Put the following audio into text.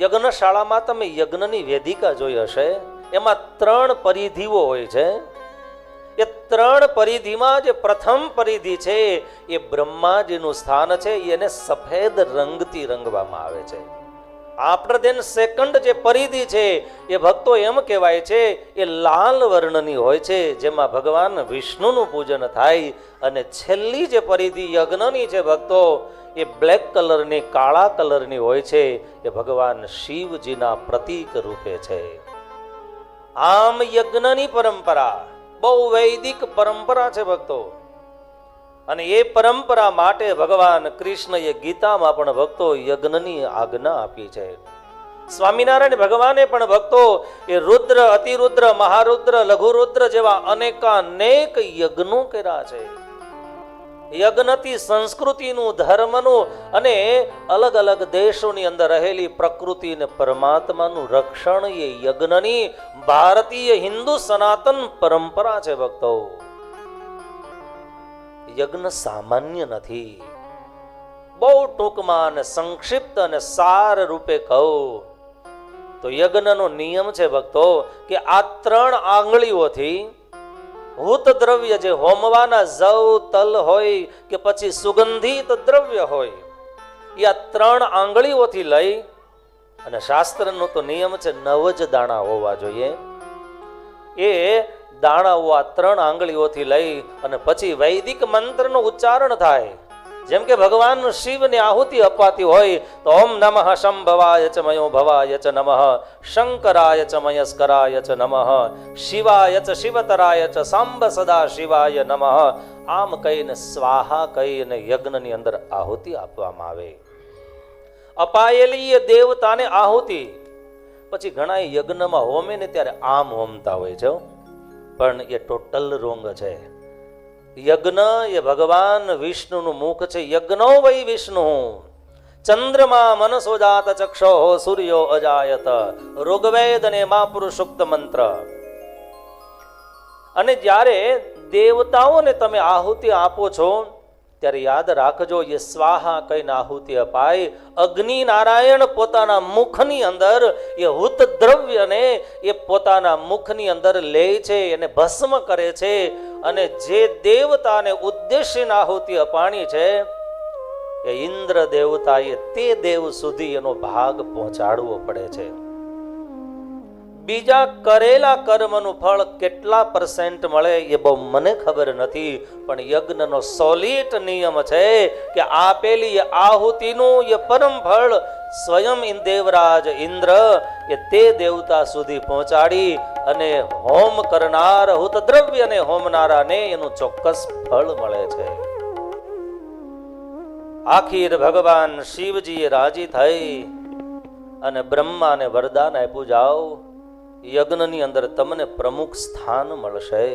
યજ્ઞશાળામાં તમે યજ્ઞની વેદિકા જોઈ હશે, એમાં 3 પરિધિઓ હોય છે. એ 3 પરિધિમાં જે પ્રથમ પરિધિ છે એ બ્રહ્માજીનું સ્થાન છે. એને સફેદ રંગથી રંગવામાં આવે છે. આફ્ટર ધેન સેકન્ડ જે પરિધિ છે એ ભક્તો એમ કહેવાય છે એ લાલ વર્ણની હોય છે, જેમાં ભગવાન વિષ્ણુનું પૂજન થાય. અને છેલ્લી જે પરિધિ યજ્ઞની છે ભક્તો, એ બ્લેક કલરની, કાળા કલરની હોય છે. એ ભગવાન શિવજીના પ્રતીક રૂપે છે. આમ યજ્ઞની પરંપરા બહુ વૈદિક પરંપરા છે ભક્તો. અને એ પરંપરા માટે ભગવાન કૃષ્ણએ ગીતામાં પણ ભક્તો યજ્ઞની આજ્ઞા આપી છે. સ્વામિનારાયણ ભગવાને પણ ભક્તો એ રુદ્ર, અતિરુદ્ર, મહારુદ્ર, લઘુરુદ્ર જેવા અનેક યજ્ઞો કર્યા છે. યજ્ઞથી સંસ્કૃતિનું, ધર્મનું અને અલગ અલગ દેશોની અંદર રહેલી પ્રકૃતિ અને પરમાત્માનું રક્ષણ એ યજ્ઞની ભારતીય હિન્દુ સનાતન પરંપરા છે ભક્તો. યજ્ઞ સામાન્ય નથી. બહુ ટૂંકમાં અને સંક્ષિપ્ત અને સાર રૂપે કહું તો યજ્ઞનો નિયમ છે ભક્તો કે આ 3 આંગળીઓથી હૂત દ્રવ્ય જે હોમવાના જવ, તલ હોય કે પછી સુગંધિત દ્રવ્ય હોય, એ આ 3 આંગળીઓથી લઈ, અને શાસ્ત્રનો તો નિયમ છે 9 જ દાણા હોવા જોઈએ. એ દાણાઓ આ 3 આંગળીઓથી લઈ અને પછી વૈદિક મંત્રનું ઉચ્ચારણ થાય. જેમ કે ભગવાન શિવને આહુતિ અપાતી હોય તો ઓમ નમઃ શંભવાય ચ મયો ભવાય ચ નમઃ, શંકરાય ચ મયસ્કરાય ચ નમઃ, શિવાય ચ શિવતરાય ચ સાંબ સદા શિવાય નમઃ. આમ કહીને સ્વાહા કહીને યજ્ઞની અંદર આહુતિ આપવામાં આવે. અપાયેલી એ દેવતાને આહુતિ પછી ઘણા યજ્ઞમાં હોમે ને ત્યારે આમ હોમતા હોય છે, પણ એ ટોટલ રોંગ છે. યજ્ઞ એ ભગવાન વિષ્ણુનું મુખ છે. યજ્ઞો વૈ વિષ્ણુ ચંદ્રમા મનસો જાત ચક્ષો સૂર્યો અજાયત, ઋગ્વેદ અને મહાપુરુષોક્ત મંત્ર. અને જ્યારે દેવતાઓને તમે આહુતિ આપો છો ત્યારે યાદ રાખજો, એ સ્વાહા કહીને આહુતિ અપાય. અગ્નિ નારાયણ પોતાના મુખની અંદર એ હૂત દ્રવ્યને એ પોતાના મુખની અંદર લે છે, એને ભસ્મ કરે છે. અને જે દેવતાને ઉદ્દેશ્યની આહુતિ અપાણી છે એ ઇન્દ્ર દેવતાએ તે દેવ સુધી એનો ભાગ પહોંચાડવો પડે છે. બીજા કરેલા કર્મનું ફળ કેટલા % મળે એ બહુ મને ખબર નથી, પણ યજ્ઞનો સોલિડ નિયમ છે કે આપેલી આહુતિનું એ પરમ ફળ સ્વયં દેવરાજ ઇન્દ્ર એ તે દેવતા સુધી પહોંચાડી અને હોમ કરનાર હૂત દ્રવ્યને હોમનારાને એનું ચોક્કસ ફળ મળે છે. આખીર ભગવાન શિવજીએ રાજી થઈ અને બ્રહ્માને વરદાન આપ્યું, જાઓ યજ્ઞની અંદર તમને પ્રમુખ સ્થાન મળશે.